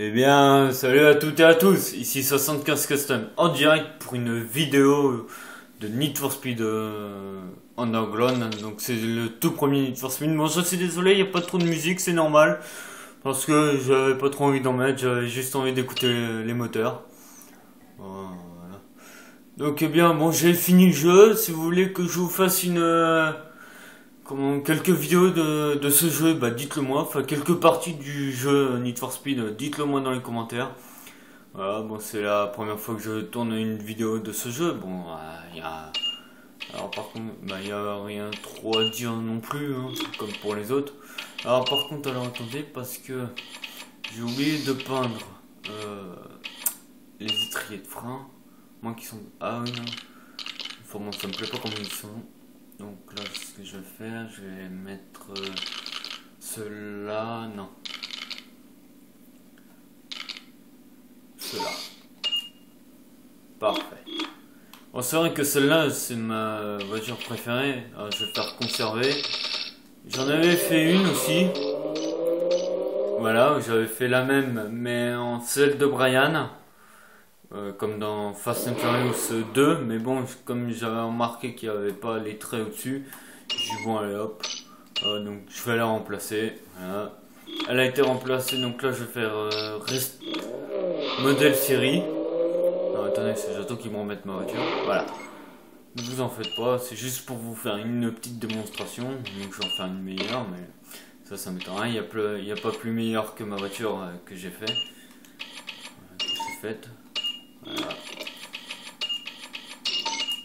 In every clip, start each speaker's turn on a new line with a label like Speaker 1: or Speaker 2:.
Speaker 1: Eh bien, salut à toutes et à tous, ici 75 Custom en direct pour une vidéo de Need for Speed Underground. Donc c'est le tout premier Need for Speed. Bon, je suis désolé, il n'y a pas trop de musique, c'est normal. Parce que j'avais pas trop envie d'en mettre, j'avais juste envie d'écouter les moteurs. Voilà. Donc eh bien, bon, j'ai fini le jeu. Si vous voulez que je vous fasse quelques vidéos de ce jeu, bah dites-le moi, enfin quelques parties du jeu Need for Speed, dites-le moi dans les commentaires. Voilà, bon, c'est la première fois que je tourne une vidéo de ce jeu. Bon, alors par contre, bah il y a rien trop à dire non plus, hein, comme pour les autres. Alors par contre, alors attendez, parce que j'ai oublié de peindre les étriers de frein, moi qui sont, ah oui non, enfin bon, ça me plaît pas comme ils sont. Donc là, ce que je vais faire, je vais mettre cela, non, cela. Parfait. Bon, c'est vrai que celle-là, c'est ma voiture préférée. Alors, je vais faire conserver. J'en avais fait une aussi. Voilà, j'avais fait la même, mais en celle de Brian. Comme dans Fast and Furious 2, mais bon, comme j'avais remarqué qu'il n'y avait pas les traits au-dessus, j'ai dit bon allez hop, donc je vais la remplacer. Voilà. Elle a été remplacée, donc là je vais faire modèle série. Non, attendez, c'est j'attends qu'ils me remettent ma voiture. Voilà. Ne vous en faites pas, c'est juste pour vous faire une petite démonstration. Donc je vais en faire une meilleure, mais ça m'étonnerait. Il n'y a pas plus meilleur que ma voiture que j'ai fait. Que j'ai faite. Voilà.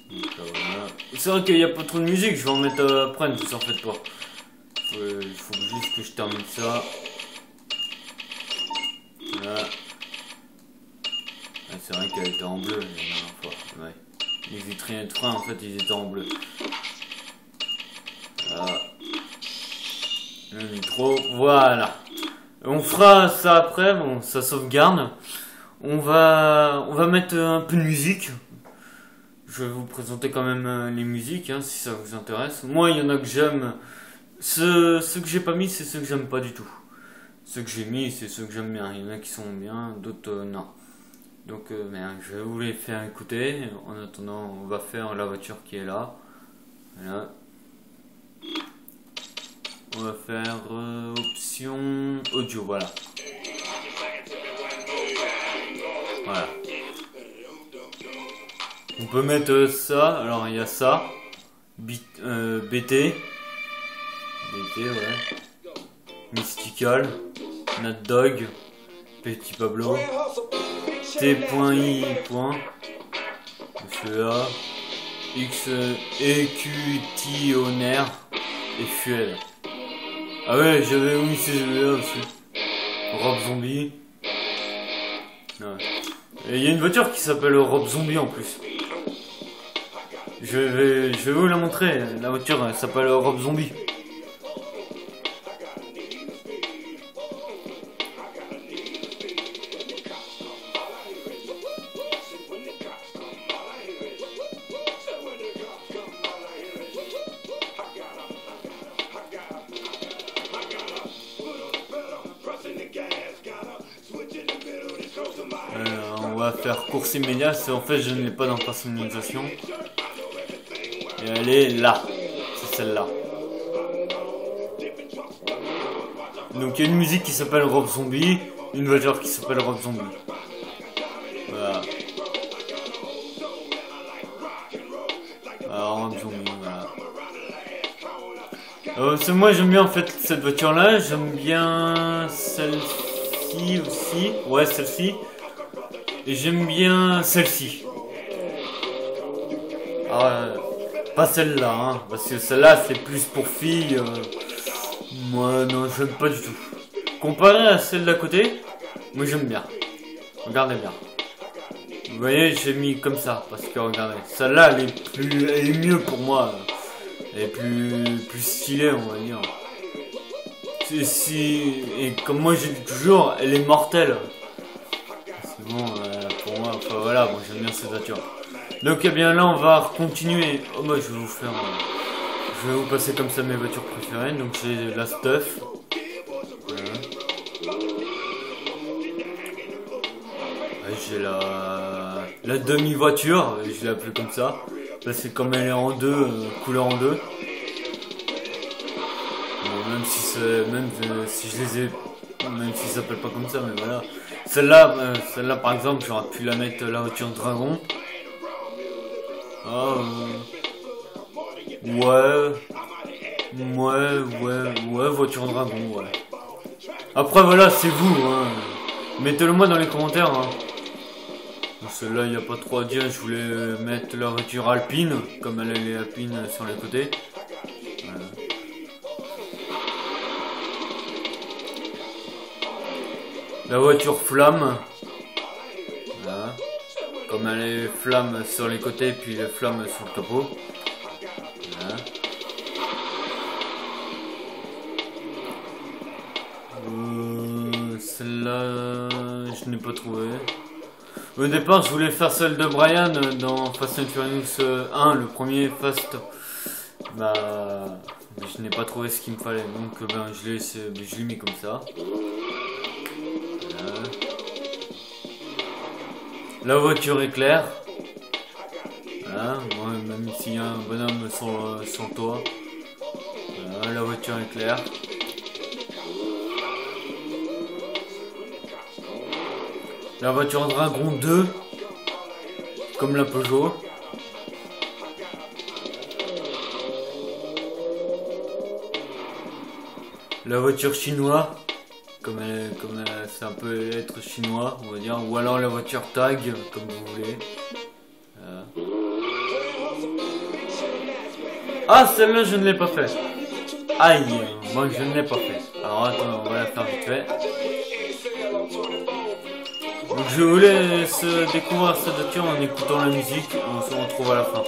Speaker 1: Voilà. C'est vrai qu'il n'y a pas trop de musique, je vais en mettre après, ne vous en faites pas. Il faut juste que je termine ça. Voilà. Ah, c'est vrai qu'elle était en bleu la dernière fois. Ouais. Les étriers de frein, en fait, ils étaient en bleu. Voilà. Le micro, voilà. On fera ça après, bon, ça sauvegarde. On va mettre un peu de musique. Je vais vous présenter quand même les musiques, hein, si ça vous intéresse. Moi, il y en a que j'aime. Ceux que j'ai pas mis, c'est ceux que j'aime pas du tout. Ceux que j'ai mis, c'est ceux que j'aime bien. Il y en a qui sont bien, d'autres non. Donc, je vais vous les faire écouter. En attendant, on va faire la voiture qui est là. Voilà. On va faire option audio, voilà. Voilà. On peut mettre ça, alors il y a ça, BT, ouais, Mystical, Nat Dog, Petit Pablo, T.I. Monsieur X, EQT Honor et Fuel. Ah ouais, j'avais mis ces jeux-là aussi. Rob Zombie. Ouais. Et il y a une voiture qui s'appelle Rob Zombie en plus. Je vais vous la montrer. La voiture elle s'appelle Rob Zombie. On va faire course immédiate. En fait, je ne l'ai pas dans personnalisation. Et elle est là. C'est celle-là. Donc il y a une musique qui s'appelle Rob Zombie. Une voiture qui s'appelle Rob Zombie. Voilà. Alors, Rob Zombie, voilà. Moi j'aime bien en fait cette voiture-là. J'aime bien celle-ci aussi. Ouais, celle-ci. Et j'aime bien celle-ci. Pas celle-là, hein, parce que celle-là c'est plus pour filles. Moi non, j'aime pas du tout. Comparé à celle d'à côté, moi j'aime bien. Regardez bien. Vous voyez, j'ai mis comme ça, parce que regardez, celle-là elle est mieux pour moi. Elle est plus stylée, on va dire. Et comme moi j'ai dit toujours, elle est mortelle. C'est bon, pour moi, enfin voilà, moi j'aime bien cette voiture. Donc eh bien là on va continuer. Oh moi je vais vous passer comme ça mes voitures préférées. Donc j'ai la stuff. Voilà. j'ai la demi-voiture, je l'appelle comme ça. Là c'est comme elle est en deux, couleur en deux. Bon, même si je les ai, même si ça s'appelle pas comme ça, mais voilà. Celle-là par exemple, j'aurais pu la mettre la voiture dragon. Ah, ouais, voiture dragon, ouais. Après voilà, c'est vous, hein. Mettez-le moi dans les commentaires, hein. Celle-là, il n'y a pas trop à dire, je voulais mettre la voiture alpine, comme elle est alpine sur les côtés. Voilà. La voiture flamme. Voilà. Comme elle est flamme sur les côtés, puis les flammes sur le capot. Voilà. Celle-là, je n'ai pas trouvé. Au départ, je voulais faire celle de Brian dans Fast and Furious 1, le premier Fast. Bah, je n'ai pas trouvé ce qu'il me fallait, donc ben, je l'ai mis comme ça. Voilà. La voiture éclair. Voilà, même s'il y a un bonhomme sur le toit. Voilà, la voiture éclair. La voiture Dragon 2, comme la Peugeot. La voiture chinoise, comme c'est un peu être chinois, on va dire. Ou alors la voiture Tag, comme vous voulez. Ah, celle-là, je ne l'ai pas fait. Aïe, moi je ne l'ai pas fait. Alors attends, on va la faire vite fait. Donc je vous laisse découvrir cette voiture en écoutant la musique, on se retrouve à la fin.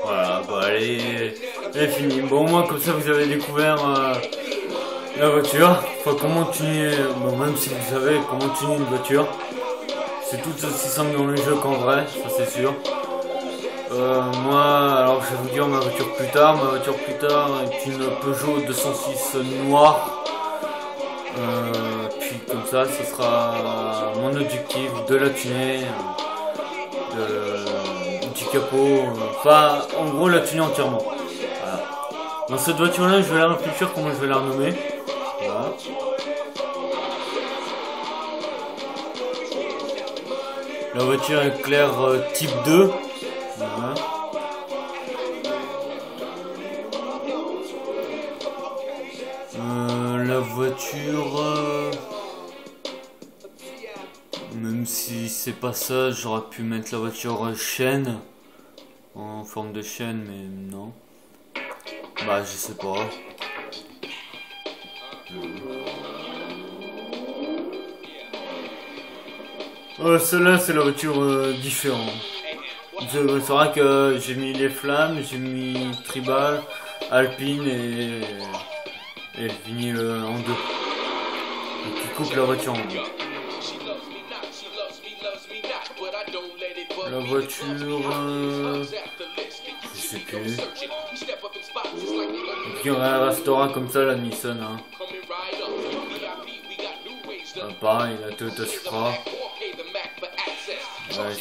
Speaker 1: Voilà, bah allez, c'est fini. Bon, au moins comme ça vous avez découvert La voiture, enfin comment tuer, bon même si vous savez comment tuer une voiture, c'est tout aussi simple dans le jeu qu'en vrai, ça c'est sûr. Moi, alors je vais vous dire ma voiture plus tard. Ma voiture plus tard est une Peugeot 206 noire. Puis comme ça, ce sera mon objectif de la tuner, du capot, enfin en gros la tuner entièrement. Voilà. Dans cette voiture là, je vais la réfléchir comment je vais la renommer. Voilà. La voiture éclair type 2. Voilà. La voiture, même si c'est pas ça, j'aurais pu mettre la voiture chaîne, en forme de chaîne, mais non. Bah je sais pas. Celle-là c'est la voiture différente. C'est vrai que j'ai mis les flammes, j'ai mis tribal, alpine et le vinyle en deux. Donc il coupe la voiture en deux. La voiture, je sais plus. Et puis on restera comme ça la Nissan. Hein. Pareil, la Toyota Supra. Ouais,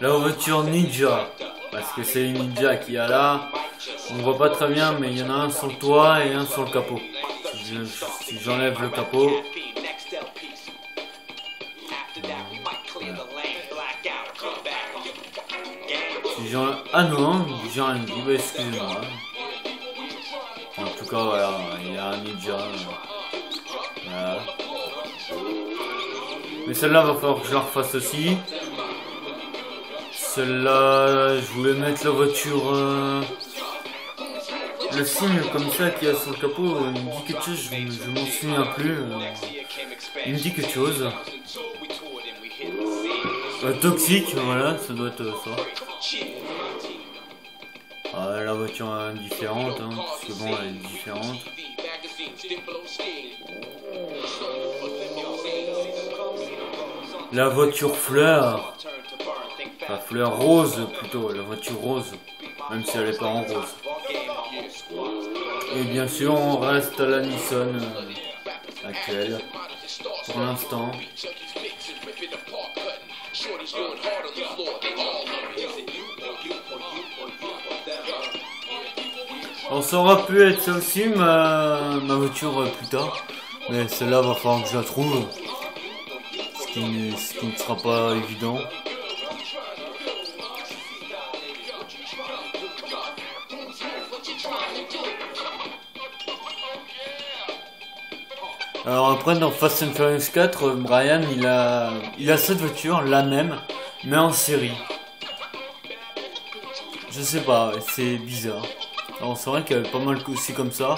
Speaker 1: la voiture Ninja, parce que c'est une Ninja qu'il y a là. On voit pas très bien, mais il y en a un sur le toit et un sur le capot. Si j'enlève le capot. Ah non, j'ai rien dit, bah excusez-moi. En tout cas, voilà, il y a un Ninja. Voilà. Mais celle-là va falloir que je la refasse aussi. Celle-là, je voulais mettre la voiture. Le signe comme ça qu'il y a sur le capot, il me dit quelque chose, je m'en souviens plus. Il me dit quelque chose. Toxique, voilà, ça doit être ça. La voiture est différente, hein, parce que bon, elle est différente. La voiture fleur. La fleur rose plutôt, la voiture rose. Même si elle n'est pas en rose. Et bien sûr, on reste à la Nissan actuelle. Pour l'instant. Alors, ça aura pu être ça aussi, ma voiture plus tard. Mais celle-là, va falloir que je la trouve. Ce qui ne sera pas évident. Alors après dans Fast and Furious 4, Brian il a cette voiture, la même, mais en série. Je sais pas, c'est bizarre. Alors c'est vrai qu'elle est pas mal aussi comme ça.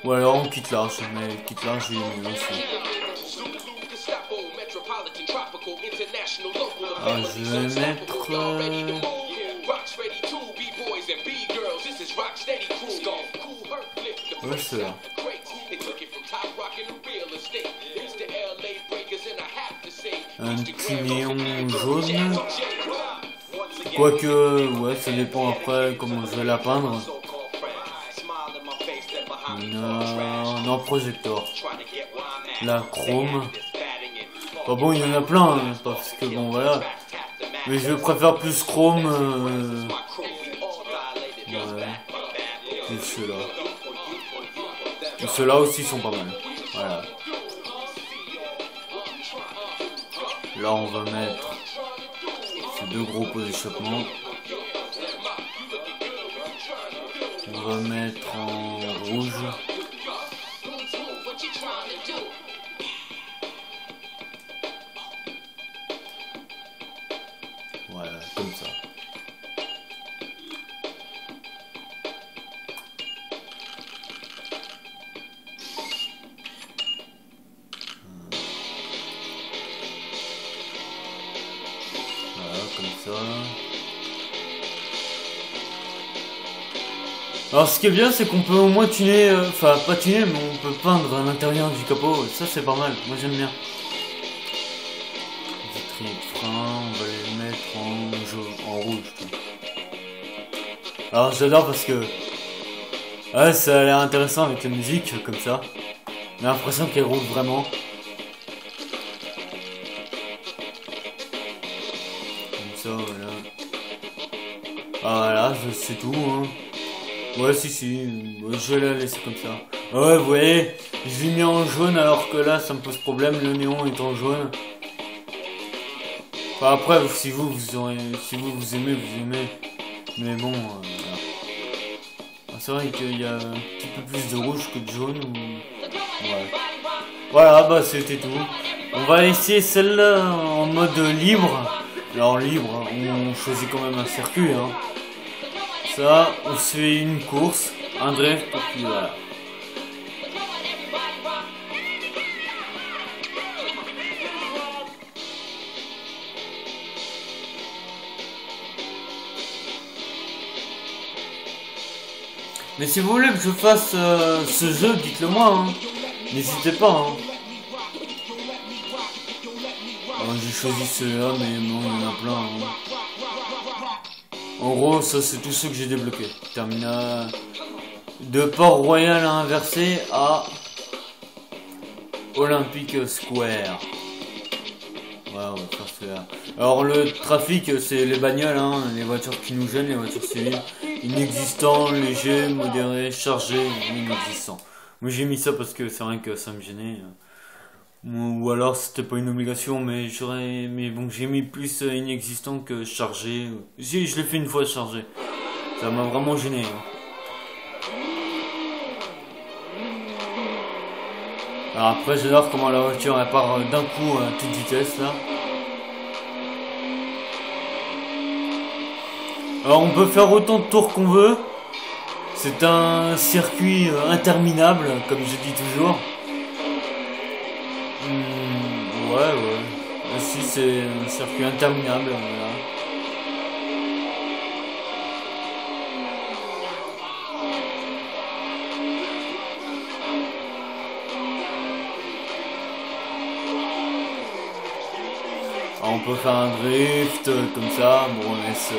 Speaker 1: Ou alors on quitte large, mais quitte large il est mieux aussi. Alors je vais mettre... Ouais c'est là. Un petit néon jaune. Quoique, ouais, ça dépend après comment je vais la peindre. Non, projecteur. La chrome. Bah bon, il y en a plein, hein, parce que bon, voilà. Mais je préfère plus chrome. Ouais. Et ceux-là. Et ceux-là aussi sont pas mal. Voilà. Là, on va mettre ces deux gros pots d'échappement. On va mettre en rouge. Voilà, comme ça. Voilà, comme ça. Alors ce qui est bien c'est qu'on peut au moins tuner, enfin pas tuner mais on peut peindre à l'intérieur du capot, ça c'est pas mal, moi j'aime bien. Vitrier de frein, on va les mettre en jaune, en rouge. Alors j'adore parce que ouais, ça a l'air intéressant avec la musique comme ça. On a l'impression qu'elle roule vraiment. Comme ça voilà. Ah voilà, c'est tout hein. Ouais si, ouais, je vais la laisser comme ça. Ouais vous voyez, je l'ai mis en jaune alors que là ça me pose problème, le néon est en jaune. Enfin, après si vous aimez, vous aimez. Mais bon voilà. Ah, c'est vrai qu'il y a un petit peu plus de rouge que de jaune. Ouais. Voilà bah c'était tout. On va essayer celle-là en mode libre. Alors libre, on choisit quand même un circuit hein. Ça, on se fait une course, un drift, et puis voilà. Mais si vous voulez que je fasse ce jeu, dites-le moi, hein. N'hésitez pas. Hein. J'ai choisi celui-là, mais non, il y en a plein. Hein. En gros, ça c'est tout ce que j'ai débloqué. Terminal de Port-Royal inversé à Olympic Square. Ouais, on va faire celui-là. Alors le trafic, c'est les bagnoles, hein, les voitures qui nous gênent, les voitures civiles. Inexistant, léger, modéré, chargé, inexistant. Moi j'ai mis ça parce que c'est vrai que ça me gênait. Ou alors c'était pas une obligation, mais bon, j'ai mis plus inexistant que chargé. Si, je l'ai fait une fois chargé. Ça m'a vraiment gêné. Hein. Alors après j'adore comment la voiture elle part d'un coup à toute vitesse là. Alors on peut faire autant de tours qu'on veut. C'est un circuit interminable, comme je dis toujours. Ouais. Ainsi c'est un circuit interminable. Voilà. Alors, on peut faire un drift comme ça. Bon, on laisse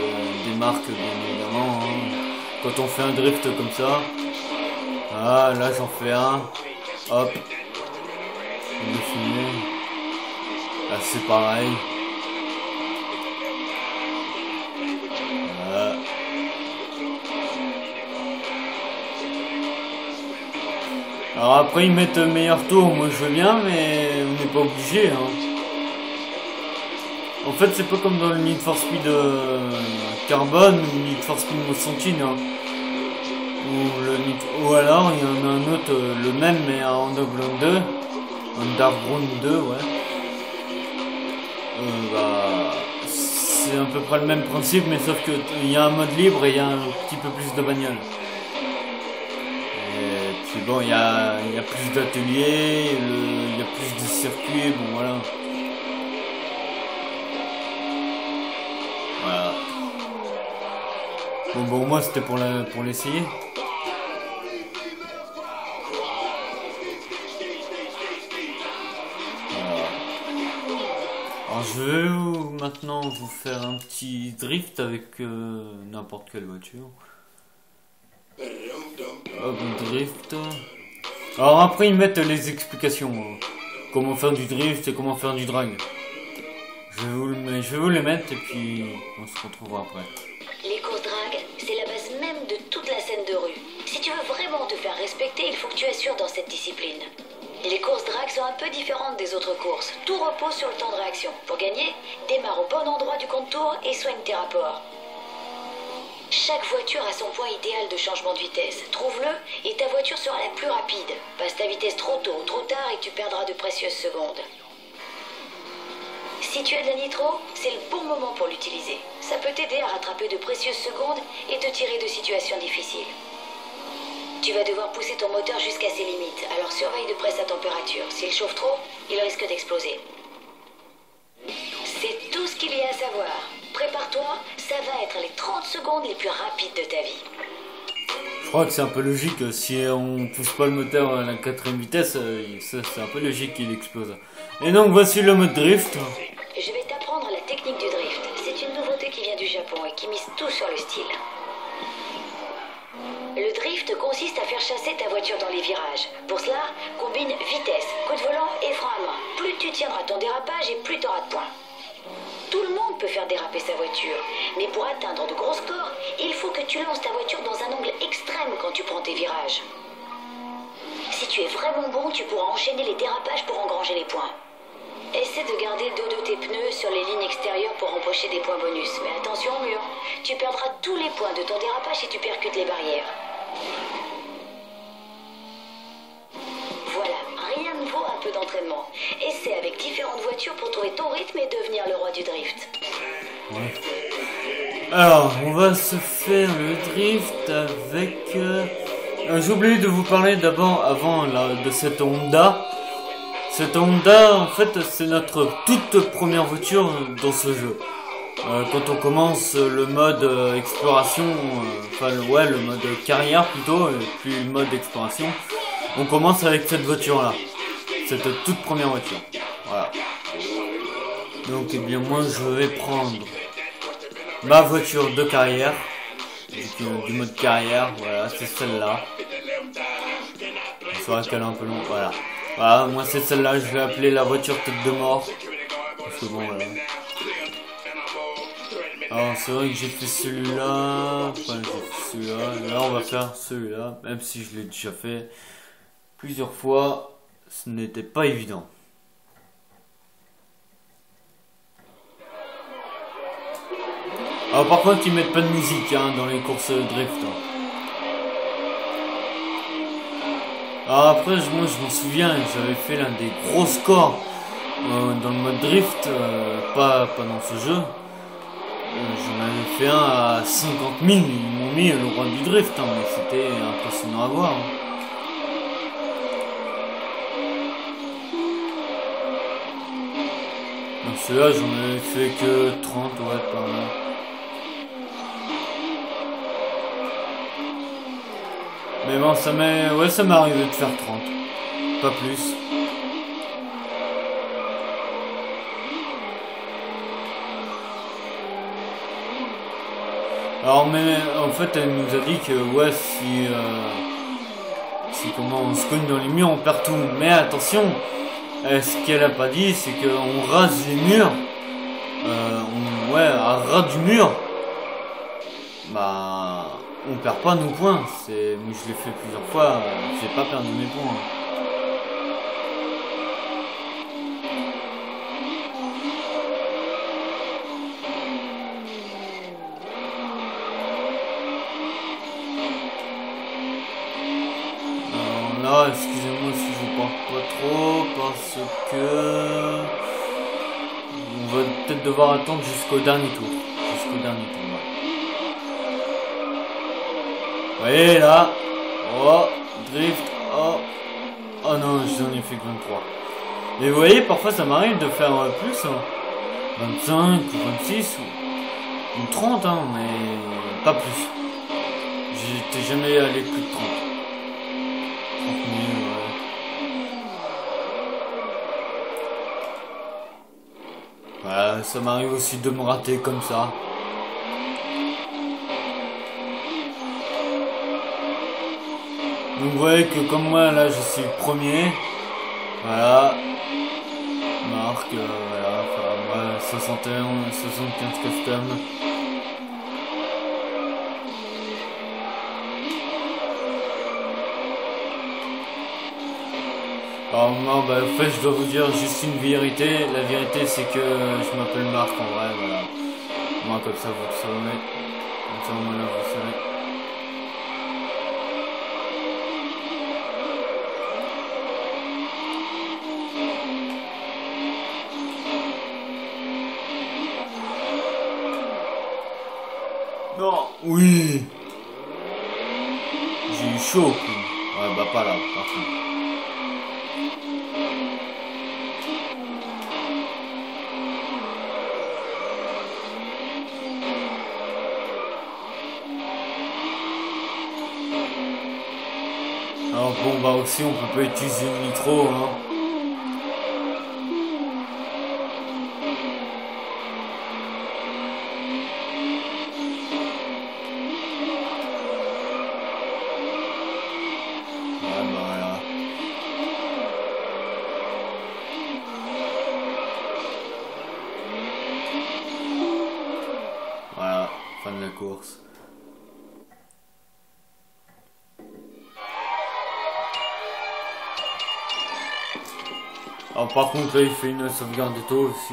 Speaker 1: des marques bien évidemment. Hein. Quand on fait un drift comme ça. Ah, là j'en fais un. Hop. On est fini. Là c'est pareil. Voilà. Alors après ils mettent meilleur tour, moi je veux bien, mais on n'est pas obligé. Hein. En fait c'est pas comme dans le Need for Speed Carbone ou Need for Speed Most Wanted. Hein. Ou alors il y en a un autre, le même mais à Underground 2. Underground 2, ouais. Bah, c'est à peu près le même principe, mais sauf que il y a un mode libre et il y a un petit peu plus de bagnole. Et puis bon, il y a plus d'ateliers, il y a plus de circuits, bon voilà. Voilà. Bon, au moins c'était pour l'essayer. Alors je vais maintenant vous faire un petit drift avec n'importe quelle voiture. Hop, drift. Alors après ils mettent les explications. Comment faire du drift et comment faire du drag. Je vais vous les mettre et puis on se retrouvera après.
Speaker 2: Les courses drag, c'est la base même de toute la scène de rue. Si tu veux vraiment te faire respecter, il faut que tu assures dans cette discipline. Les courses drag sont un peu différentes des autres courses. Tout repose sur le temps de réaction. Pour gagner, démarre au bon endroit du contour et soigne tes rapports. Chaque voiture a son point idéal de changement de vitesse. Trouve-le et ta voiture sera la plus rapide. Passe ta vitesse trop tôt ou trop tard et tu perdras de précieuses secondes. Si tu as de la nitro, c'est le bon moment pour l'utiliser. Ça peut t'aider à rattraper de précieuses secondes et te tirer de situations difficiles. Tu vas devoir pousser ton moteur jusqu'à ses limites, alors surveille de près sa température. S'il chauffe trop, il risque d'exploser. C'est tout ce qu'il y a à savoir. Prépare-toi, ça va être les 30 secondes les plus rapides de ta vie.
Speaker 1: Je crois que c'est un peu logique, si on pousse pas le moteur à la 4ème vitesse, c'est un peu logique qu'il explose. Et donc voici le mode drift.
Speaker 2: Je vais t'apprendre la technique du drift. C'est une nouveauté qui vient du Japon et qui mise tout sur le style. Le drift consiste à faire chasser ta voiture dans les virages. Pour cela, combine vitesse, coup de volant et frein à main. Plus tu tiendras ton dérapage et plus tu auras de points. Tout le monde peut faire déraper sa voiture, mais pour atteindre de gros scores, il faut que tu lances ta voiture dans un angle extrême quand tu prends tes virages. Si tu es vraiment bon, tu pourras enchaîner les dérapages pour engranger les points. Essaie de garder 2 de tes pneus sur les lignes extérieures pour empocher des points bonus. Mais attention au mur, tu perdras tous les points de ton dérapage si tu percutes les barrières. Voilà, rien ne vaut un peu d'entraînement. Essaie avec différentes voitures pour trouver ton rythme et devenir le roi du drift.
Speaker 1: Ouais. Alors, on va se faire le drift avec... j'ai oublié de vous parler d'abord, de cette Honda. Cette Honda, en fait, c'est notre toute première voiture dans ce jeu. Quand on commence le mode exploration, le mode carrière plutôt, et puis le mode exploration, on commence avec cette voiture-là. Cette toute première voiture. Voilà. Donc, eh bien, moi, je vais prendre ma voiture de carrière. Du mode carrière, voilà, c'est celle-là. On saura qu'elle est un peu longue, voilà. Voilà, moi c'est celle-là, je vais appeler la voiture tête de mort. Parce que bon, voilà. Alors c'est vrai que j'ai fait celui-là. Enfin, j'ai fait celui-là. Là on va faire celui-là. Même si je l'ai déjà fait plusieurs fois, ce n'était pas évident. Alors par contre ils mettent pas de musique dans les courses drift. Alors après, moi je m'en souviens, j'avais fait l'un des gros scores dans le mode drift, pas dans ce jeu. J'en avais fait un à 50 000, ils m'ont mis le roi du drift, mais c'était impressionnant à voir. Donc celui-là, j'en avais fait que 30, ouais, par là. Mais bon, ça m'est arrivé de faire 30. Pas plus. Alors, mais en fait, elle nous a dit que, ouais, si comment on se cogne dans les murs, on perd tout. Mais attention, ce qu'elle a pas dit, c'est qu'on rase les murs. À ras du mur. Bah... on perd pas nos points, moi je l'ai fait plusieurs fois, j'ai pas perdu mes points. Alors là, excusez-moi si je parle pas trop, parce que on va peut-être devoir attendre jusqu'au dernier tour. Vous voyez là, oh, drift, oh non, j'en ai fait que 23. Mais vous voyez, parfois ça m'arrive de faire plus, 25 ou 26 ou 30, mais pas plus. J'étais jamais allé plus de 30. 30 000, ouais. Voilà, ça m'arrive aussi de me rater comme ça. Donc vous voyez que comme moi là je suis premier, voilà, marque, voilà, moi 75 custom. Alors moi, en fait je dois vous dire juste une vérité, la vérité c'est que je m'appelle Marc en vrai, voilà. Moi comme ça vous le savez, comme ça moi là vous le savez. Non, oui. J'ai eu chaud. Ouais, bah pas là, par contre. Alors bon bah aussi on peut pas utiliser le nitro hein. Voilà. Voilà, fin de la course. Alors par contre là il fait une sauvegarde de taux aussi.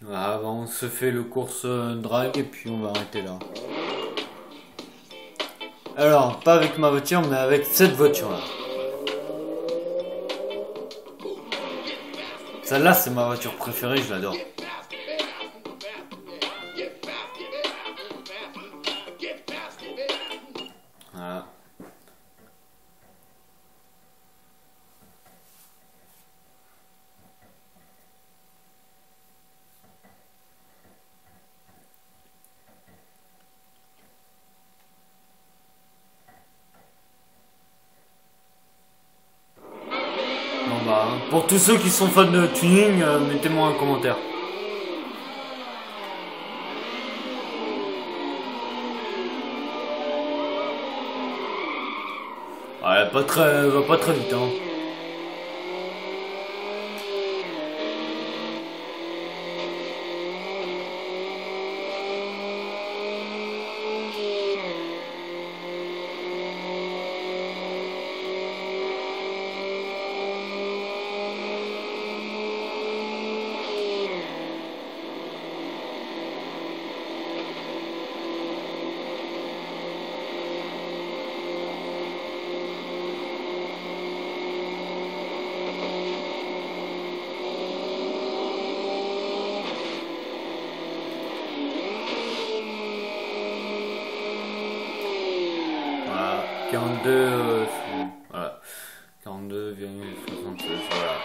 Speaker 1: Voilà, on se fait le course drag et puis on va arrêter là. Alors, pas avec ma voiture, mais avec cette voiture-là. Celle-là, c'est ma voiture préférée, je l'adore. Voilà. Bon bah, pour tous ceux qui sont fans de tuning, mettez-moi un commentaire. Ouais, va pas très vite hein. Voilà, 42, voilà, 42,76, voilà.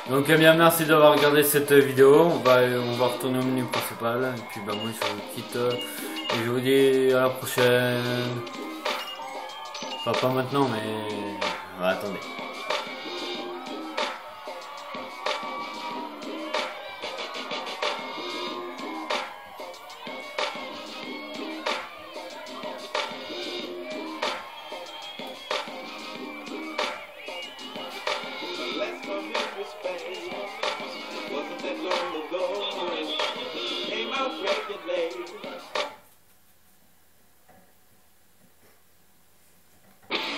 Speaker 1: Donc eh bien merci d'avoir regardé cette vidéo, on va retourner au menu principal, et puis bah moi je vous quitte, et je vous dis à la prochaine. Enfin pas maintenant mais, attendez.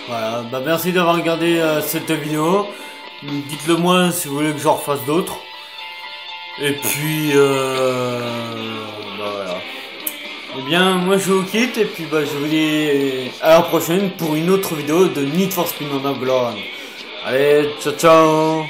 Speaker 1: Voilà, bah merci d'avoir regardé cette vidéo. Dites-le moi si vous voulez que j'en refasse d'autres. Et puis bah voilà. Eh bien moi je vous quitte et puis bah je vous dis à la prochaine pour une autre vidéo de Need for Speed Underground. Allez, ciao ciao.